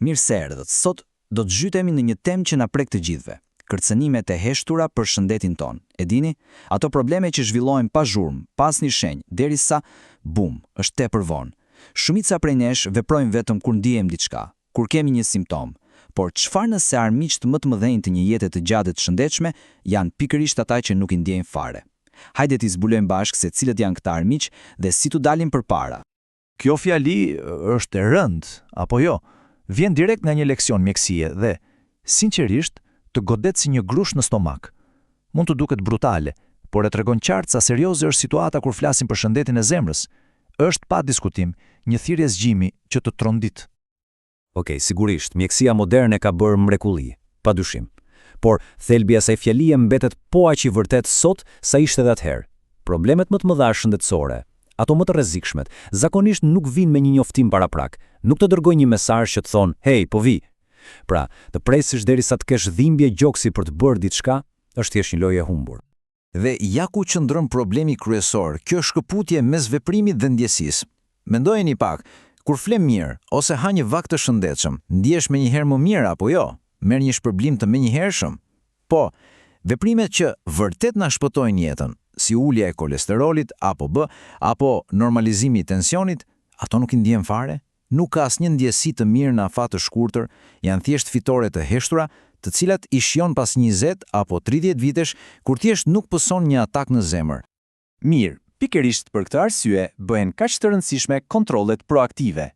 Mirë se erdhët. Sot do të zhytemi në një temë që na prek të gjithëve. Kërcënimet e heshtura për shëndetin ton. E dini, ato probleme që zhvillohen pa zhurmë, pas një shenjë, derisa bum, është tepër vonë. Shumica prej nesh veprojmë vetëm kur ndiejmë diçka, kur kemi një simptom. Por çfarë nëse armiqt më të mëdhenj të një jete të gjatë të shëndetshme janë pikërisht ata që nuk i ndjejnë fare? Hajde t'i zbulojmë bashkë se cilët janë këta armiq dhe si t'u dalim përpara. Kjo fjali është e rëndë, apo jo? Vjen direkt nga një leksion mjekësie dhe, sinqerisht, të godet si një grush në stomak. Mund të duket brutale, por e tregon qartë sa serioze është situata kur flasim për shëndetin e zemrës. Është pa diskutim një thirrje zgjimi që të trondit. Okej, sigurisht, mjekësia moderne ka bërë mrekulli, padyshim. Por thelbi i asaj fjalie mbetet po aq i vërtet sot sa ishte edhe atëherë. Problemet më të mëdha shëndetësore, ato më të rrezikshmet, zakonisht nuk vinë me një njoftim paraprak, nuk të dërgojnë një mesazh që të thonë, "Hey, po vi." Pra, të presësh derisa të kesh dhimbje gjoksi për të bërë diçka, është thjesht një lojë e humbur. Dhe ja ku qëndron problemi kryesor, kjo shkëputje mes veprimit dhe ndjesisë. Mendojeni pak, kur flem mirë ose ha një vak të shëndetshëm, ndihesh menjëherë më mirë apo jo? Merr një shpërblim të menjëhershëm? Po, veprimet që vërtet na shpëtojnë jetën, si ulja e kolesterolit apo normalizimi i tensionit, ato nuk i ndjen fare. Nuk ka asnjë ndjesi të mirë në afat të shkurtër, janë thjesht fitore të heshtura, të cilat i shijon pas 20 apo 30 vitesh, kur thjesht nuk pëson një atak në zemër. Mirë, pikërisht për këtë arsye bëhen kaq të rëndësishme kontrollet proaktive.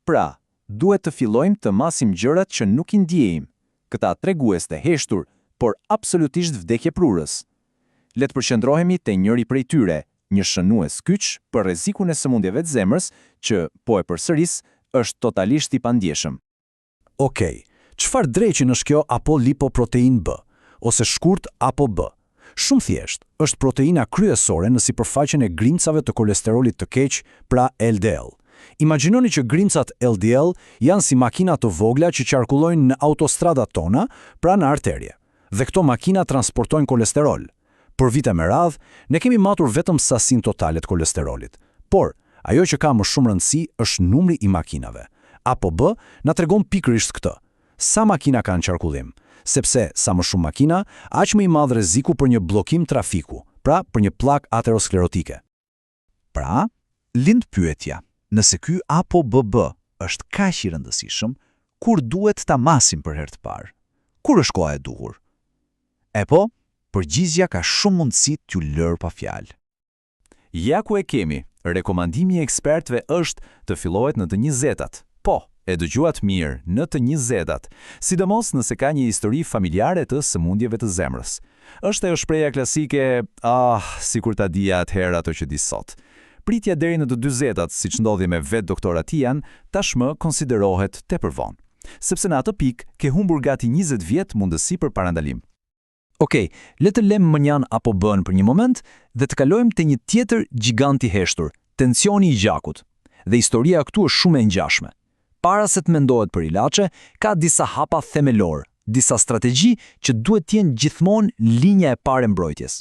Pra, duhet të fillojmë të masim gjërat që nuk i ndjejmë, këta tregues të heshtur, por absolutisht vdekjeprurës. Le të përqendrohemi te njëri prej tyre, një shënues kyç për rrezikun e sëmundjeve të zemrës, që po e përsëris, është totalisht i pandjeshëm. Okej, çfarë dreqin është kjo apo lipoprotein B, ose shkurt apo B? Shumë thjesht, është proteina kryesore në sipërfaqen e grimcave të kolesterolit të keq, pra LDL. Imagjinoni që grimcat LDL janë si makina të vogla që qarkullojnë në autostradat tona, pra në arterje. Dhe këto makina transportojnë kolesterol. Për vite me radhë, ne kemi matur vetëm sasinë totale të kolesterolit. Por, ajo që ka më shumë rëndësi është numri i makinave. Apo B na tregon pikërisht këtë. Sa makina kanë qarkullim? Sepse sa më shumë makina, aq më i madh rreziku për një bllokim trafiku, pra për një pllak aterosklerotike. Pra, lind pyetja, nëse ky apo BB është kaq i rëndësishëm, kur duhet ta masim për herë të parë? Kur është koha e duhur? E po, përgjigja ka shumë mundësi t'ju lërë pa fjalë. Ja ku e kemi. Rekomandimi i ekspertëve është të fillohet në të 20-tat. Po, e dëgjuat mirë, në të 20-tat, sidomos nëse ka një histori familjare të sëmundjeve të zemrës. Është ajo shprehja klasike, sikur ta dija atëherë ato që di sot. Pritja deri në të 40-tat, siç ndodhi me vet doktora Tian, tashmë konsiderohet tepër vonë, sepse në atë pikë ke humbur gati 20 vjet mundësi për parandalim. Okej, le të lëmë mënjan apo bën për një moment dhe të kalojmë te një tjetër gjigant i heshtur, tensioni i gjakut. Dhe historia këtu është shumë e ngjashme. Para se të mendohet për ilaçe, ka disa hapa themelor, disa strategji që duhet të jenë gjithmonë linja e parë e mbrojtjes.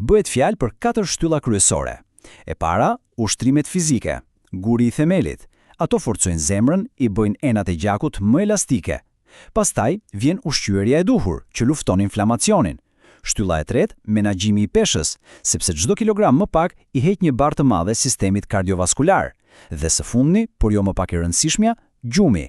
Bëhet fjalë për 4 shtylla kryesore. E para, ushtrimet fizike, guri i themelit. Ato forcojnë zemrën, i bëjnë enat e gjakut më elastike. Pastaj vjen ushqyerja e duhur, që lufton inflamacionin. Shtylla e tretë, menaxhimi i peshës, sepse çdo kilogram më pak i heq një barë të madhe sistemit kardiovaskular. Dhe së fundmi, por jo më pak e rëndësishmja, gjumi.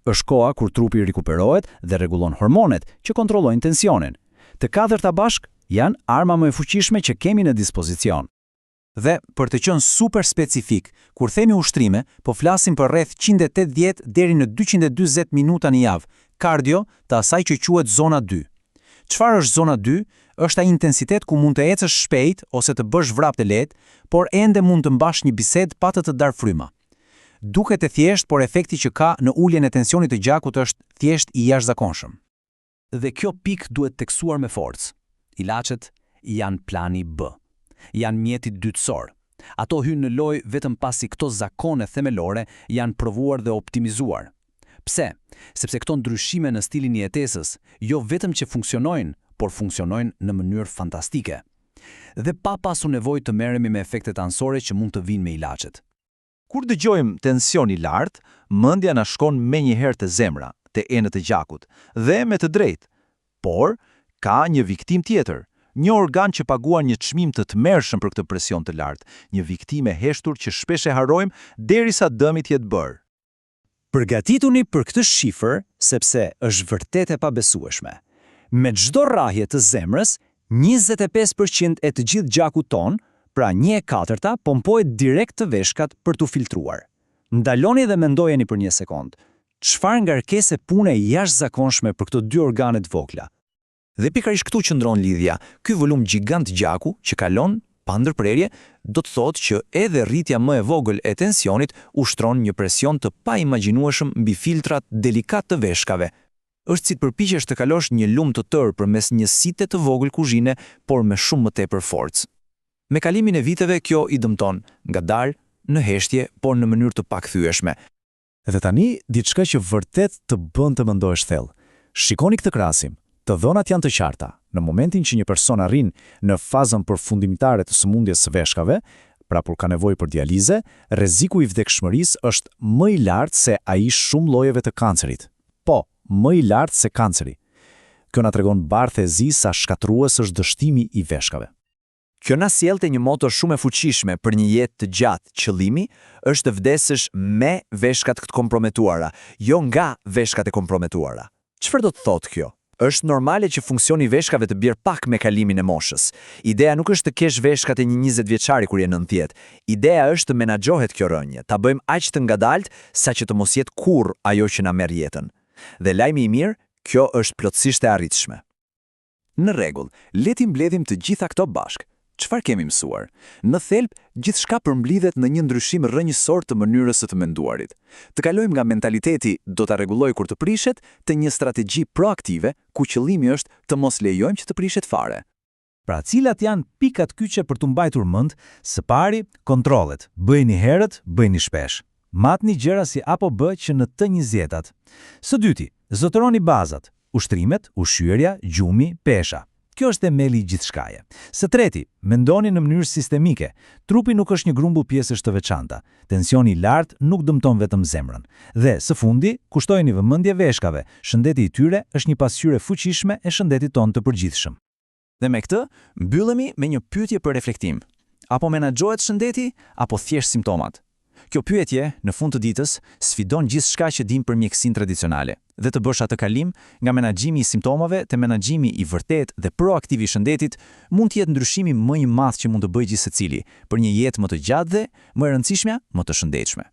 Është koha kur trupi rikuperohet dhe rregullon hormonet që kontrollojnë tensionin. Të katërta bashk janë arma më e fuqishme që kemi në dispozicion. Dhe për të qenë super specifik, kur themi ushtrime, po flasim për rreth 180 deri në 240 minuta në javë, kardio të asaj që quhet zona 2. Çfarë është zona 2? Është ai intensitet ku mund të ecësh shpejt ose të bësh vrap të lehtë, por ende mund të mbash një bisedë pa të dar fryma. Duket e thjesht, por efekti që ka në uljen e tensionit të gjakut është thjesht i jashtëzakonshëm. Dhe kjo pikë duhet teksuar me forcë. Ilaçet janë plani B. Janë mjeti dytësor. Ato hynë në lojë vetëm pasi këto zakone themelore janë provuar dhe optimizuar. Pse? Sepse këto ndryshime në stilin e jetesës jo vetëm që funksionojnë, por funksionojnë në mënyrë fantastike. Dhe pa pasur nevojë të merremi me efektet anësore që mund të vinë me ilaçet. Kur dëgjojmë tension i lartë, mendja na shkon menjëherë te zemra, te enët e gjakut, dhe me të drejtë. Por ka një viktim tjetër, një organ që paguan një çmim të tmerrshëm për këtë presion të lartë, një viktim e heshtur që shpesh e harrojmë derisa dëmi të jetë bërë. Përgatituni për këtë shifër sepse është vërtet e pabesueshme. Me çdo rrahje të zemrës, 25% e të gjithë gjakut ton, pra 1/4, pompohet direkt të veshkat për t'u filtruar. Ndaloni dhe mendojeni për një sekond. Çfarë ngarkese pune jashtëzakonshme për këto dy organe të vogla? Dhe pikërisht këtu qëndron lidhja. Ky volum gjigant gjaku që kalon pa ndërprerje do të thotë që edhe rritja më e vogël e tensionit ushtron një presion të paimagjinueshëm mbi filtrat delikat të veshkave. Është si të përpiqesh të kalosh një lumë të tërë përmes një site të vogël kuzhine, por me shumë më tepër forcë. Me kalimin e viteve kjo i dëmton, ngadalë, në heshtje, por në mënyrë të pakthyeshme. Dhe tani, diçka që vërtet të bën të mendohesh thellë. Shikoni këtë krahasim. Të dhënat janë të qarta. Në momentin që një person arrin në fazën përfundimtare të sëmundjes së veshkave, pra kur ka nevojë për dialize, rreziku i vdekshmërisë është më i lartë se ai shumë llojeve të kancerit. Po, më i lartë se kanceri. Kjo na tregon barthezi sa shkatrues është dështimi i veshkave. Kjo na sjell te një moto shumë e fuqishme për një jetë të gjatë. Qëllimi është të vdesësh me veshkat të komprometuara, jo nga veshkat e komprometuara. Çfarë do të thotë kjo? Është normale që funksioni i veshkave të bjerë pak me kalimin e moshës. Ideja nuk është të kesh veshkat e një 20 vjeçari kur je 90. Ideja është të menaxhohet kjo rënje, ta bëjmë aq të ngadalt sa që të mos jetë kurrë ajo që na merr jetën. Dhe lajmi i mirë, kjo është plotësisht e arritshme. Në rregull, le ti mbledhim të gjitha këto bashkë. Çfarë kemi mësuar? Në thelb, gjithçka përmblidhet në një ndryshim rrënjësor të mënyrës së të menduarit. Të kalojmë nga mentaliteti do ta rregulloj kur të prishet te një strategji proaktive ku qëllimi është të mos lejojmë që të prishet fare. Pra cilat janë pikat kyçe për të mbajtur mend? Së pari, kontrollet. Bëjini herët, bëjini shpesh. Matni gjëra si apo bë që në të 20-tat. Së dyti, zotëroni bazat, ushtrimet, ushqyerja, gjumi, pesha. Kjo është themeli i gjithçkaje. Së treti, mendoni në mënyrë sistemike. Trupi nuk është një grumbull pjesësh të veçanta. Tensioni i lartë nuk dëmton vetëm zemrën. Dhe së fundi, kushtojeni vëmendje veshkave. Shëndeti i tyre është një pasqyrë fuqishme e shëndetit tonë të përgjithshëm. Dhe me këtë, mbyllemi me një pyetje për reflektim. Apo menaxhohet shëndeti, apo thjesht simptomat? Kjo pyetje, në fund të ditës, sfidon gjithçka që dim për mjekësinë tradicionale, dhe të bësh atë kalim nga menaxhimi i simptomave te menaxhimi i vërtet dhe proaktiv i shëndetit mund të jetë ndryshimi më i madh që mund të bëjë gjithsecili për një jetë më të gjatë dhe, më e rëndësishmja, më të shëndetshme.